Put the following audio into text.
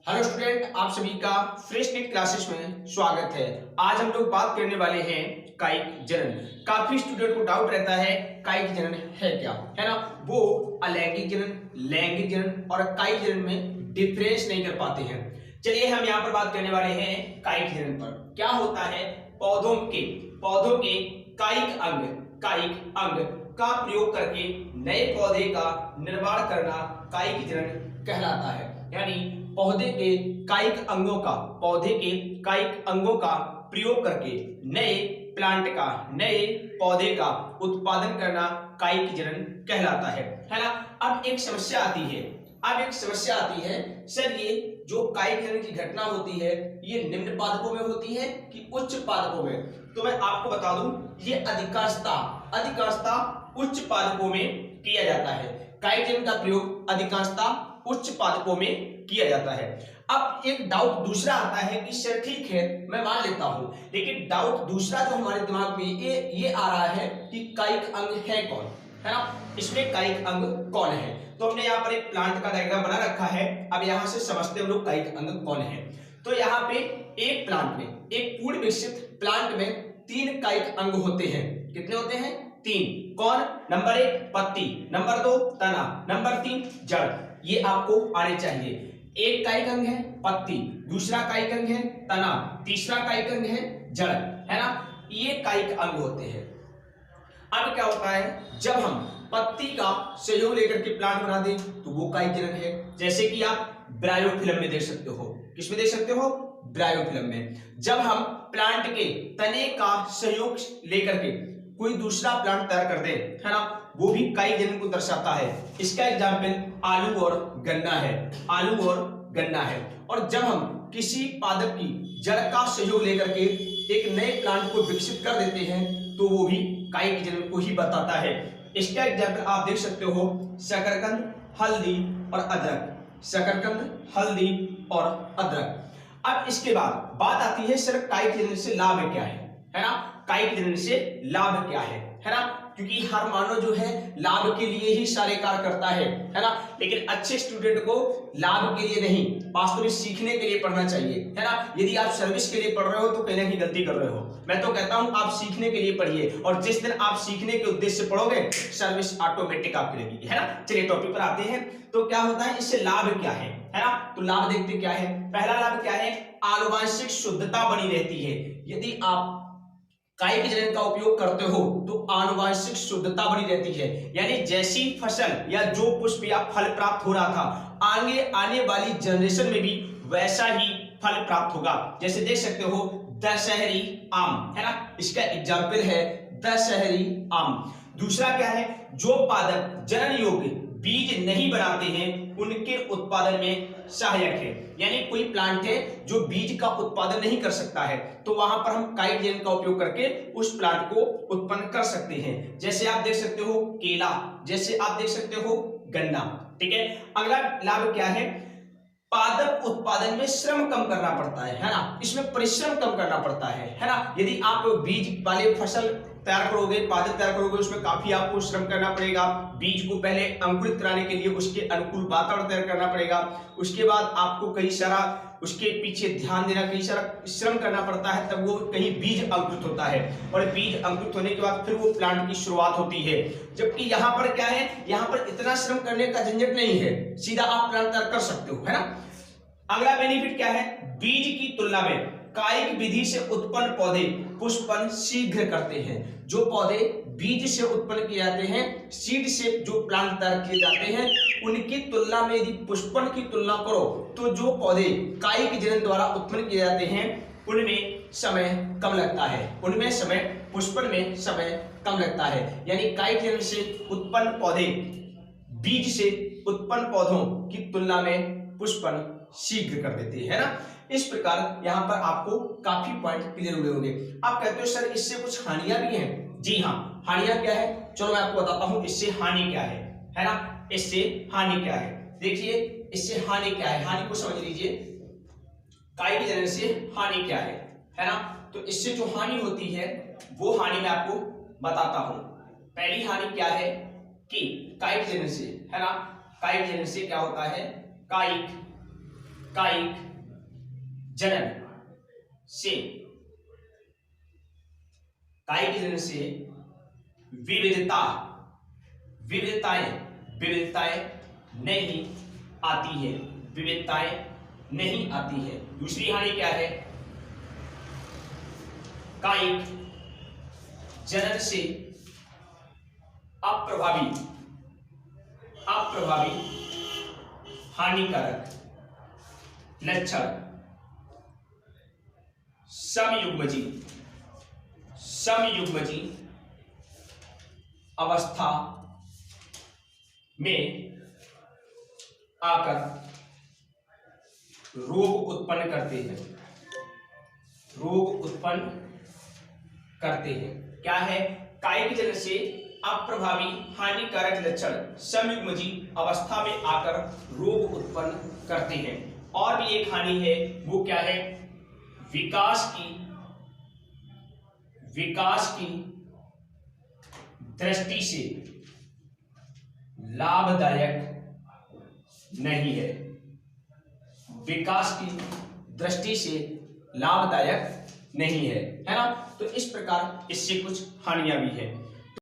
Hello student, आप सभी का फ्रेश नीट क्लासेस में स्वागत है। आज हम लोग बात करने वाले हैं कायिक जनन। काफी स्टूडेंट को डाउट रहता है कायिक जनन है क्या, है ना। वो अलैंगिक जनन, लैंगिक जनन और कायिक जनन में डिफरेंस नहीं कर पाते हैं। चलिए हम यहाँ पर बात करने वाले हैं कायिक जनन पर। क्या होता है, पौधों के कायिक अंग का प्रयोग करके नए पौधे का निर्माण करना कायिक जनन कहलाता है। यानी पौधे के कायिक अंगों का प्रयोग करके नए पौधे का उत्पादन करना कायिक जनन कहलाता है ना। अब एक समस्या आती है सर, ये जो कायिक जनन की घटना होती है ये निम्न पादपों में होती है कि उच्च पादपों में। तो मैं आपको बता दूं, ये अधिकांशतः उच्च पादपों में किया जाता है। कायिक जनन का प्रयोग अधिकांशतः उच्च पादपों में किया जाता है। अब एक डाउट दूसरा आता है कि सर ठीक है मैं मान लेता हूं, लेकिन डाउट दूसरा जो हमारे दिमाग में ये आ रहा है कि कायिक अंग है कौन, है ना। इसमें कायिक अंग कौन है। तो हमने यहाँ पर एक प्लांट का डायग्राम बना रखा है। अब यहाँ से समझते हम लोग कायिक अंग कौन है। तो यहाँ पे एक पूर्ण विकसित प्लांट में 3 कायिक अंग होते हैं। कितने होते हैं? 3। कौन? नंबर 1 पत्ती, नंबर 2 तना, नंबर 3 जड़। ये आपको आने चाहिए। एक कायिक अंग है पत्ती, दूसरा कायिक अंग है तना, तीसरा कायिक अंग है जड़, है ना। ये कायिक अंग होते हैं। अब क्या होता है, जब हम पत्ती का सहयोग लेकर के प्लांट बना दें तो वो कायिक जनन है। जैसे कि आप ब्रायोफिल्म में देख सकते हो। किसमें देख सकते हो? ब्रायोफिल्म में। जब हम प्लांट के तने का सहयोग लेकर के कोई दूसरा प्लांट तैयार कर दे, है ना, वो भी कायिक जनन को दर्शाता है। इसका एग्जाम्पल आलू और गन्ना है। और जब हम किसी पादप की जड़ का सहयोग लेकर के एक नए प्लांट को विकसित कर देते हैं तो वो भी कायिक जनन को ही बताता है। इसका एग्जाम्पल आप देख सकते हो, शकरकंद, हल्दी और अदरक। अब इसके बाद बात आती है सर कायिक जनन से लाभ क्या है ना। कायिक जनन से लाभ क्या है ना। क्योंकि हर मानव जो है लाभ के लिए ही सारे कार्य करता है ना। लेकिन अच्छे स्टूडेंट को लाभ के लिए नहीं, वास्तव में सीखने के लिए पढ़ना चाहिए, है ना। यदि आप सर्विस के लिए पढ़ रहे हो तो कहीं ना कहीं गलती कर रहे हो। मैं तो कहता हूं आप सीखने के लिए पढ़िए, और जिस दिन आप सीखने के उद्देश्य से पढ़ोगे सर्विस ऑटोमेटिक आपकी लगेगी, है ना। चलिए टॉपिक पर आते हैं। तो क्या होता है, इससे लाभ क्या है ना। तो लाभ देखते क्या है। पहला लाभ क्या है, आनुवांशिक शुद्धता बनी रहती है। यदि आप कायिक जनन का उपयोग करते हो तो आनुवांशिक शुद्धता बनी रहती है। यानी जैसी फसल या जो पुष्प या फल प्राप्त हो रहा था, आगे आने वाली जनरेशन में भी वैसा ही फल प्राप्त होगा। जैसे देख सकते हो दशहरी आम, है ना, इसका एग्जाम्पल है दशहरी आम। दूसरा क्या है, जो पादप जनन योग्य बीज नहीं बनाते हैं उनके उत्पादन में सहायक है। यानी कोई प्लांट है जो बीज का उत्पादन नहीं कर सकता है, तो वहां पर हम कायिक जनन का उपयोग करके उस प्लांट को उत्पन्न कर सकते हैं। जैसे आप देख सकते हो केला, जैसे आप देख सकते हो गन्ना, ठीक है। अगला लाभ क्या है, पादप उत्पादन में श्रम कम करना पड़ता है ना। इसमें परिश्रम कम करना पड़ता है ना। यदि आप बीज वाले फसल तैयार करोगे, पादप तैयार करोगे, उसमें काफी आपको श्रम करना पड़ेगा। बीज को पहले अंकुरित कराने के लिए उसके अनुकूल वातावरण तैयार करना पड़ेगा। उसके बाद आपको कई सारा उसके पीछे ध्यान देना, कई सारा श्रम करना पड़ता है, तब वो कहीं बीज अंकुरित होता है। और बीज अंकुरित होने के बाद फिर वो प्लांट की शुरुआत होती है। जबकि यहाँ पर क्या है, यहाँ पर इतना श्रम करने का झंझट नहीं है, सीधा आप प्लांट तैयार कर सकते हो, है ना। अगला बेनिफिट क्या है, बीज की तुलना में कायिक विधि से उत्पन्न पौधे पुष्पन शीघ्र करते हैं। जो पौधे बीज से उत्पन्न किए जाते हैं, सीड से जो प्लांट तैयार किए जाते हैं, उनकी तुलना में यदि पुष्पन की तुलना करो तो जो पौधे कायिक जनन द्वारा उत्पन्न किए जाते हैं उनमें समय कम लगता है, पुष्पन में समय कम लगता है। यानी कायिक जनन से उत्पन्न पौधे बीज से उत्पन्न पौधों की तुलना में पुष्पन शीघ्र कर देते हैं, है ना। इस प्रकार यहाँ पर आपको काफी पॉइंट क्लियर हुए होंगे। आप कहते हो सर इससे कुछ हानियां भी हैं। जी हाँ, हानियां क्या है, चलो मैं आपको बताता हूं इससे हानि क्या है ना। इससे हानि क्या है, देखिए इससे हानि क्या है, हानि को समझ लीजिए। कायिक जनन से हानि क्या है ना। तो इससे जो हानि होती है वो हानि मैं आपको बताता हूं। पहली हानि क्या है कि कायिक जनन से, है ना, कायिक जनन से क्या होता है, कायिक जनन से विविधताएं नहीं आती है, विविधताएं नहीं आती है। दूसरी हानि क्या है? कायिक जनन से अप्रभावी हानिकारक लक्षण समयुग्मजी अवस्था में आकर रोग उत्पन्न करते हैं। क्या है? कायिक जनन से अप्रभावी हानिकारक लक्षण समयुग्मजी अवस्था में आकर रोग उत्पन्न करते हैं। और भी एक हानि है, वो क्या है? विकास की दृष्टि से लाभदायक नहीं है, विकास की दृष्टि से लाभदायक नहीं है, है ना। तो इस प्रकार इससे कुछ हानियां भी है।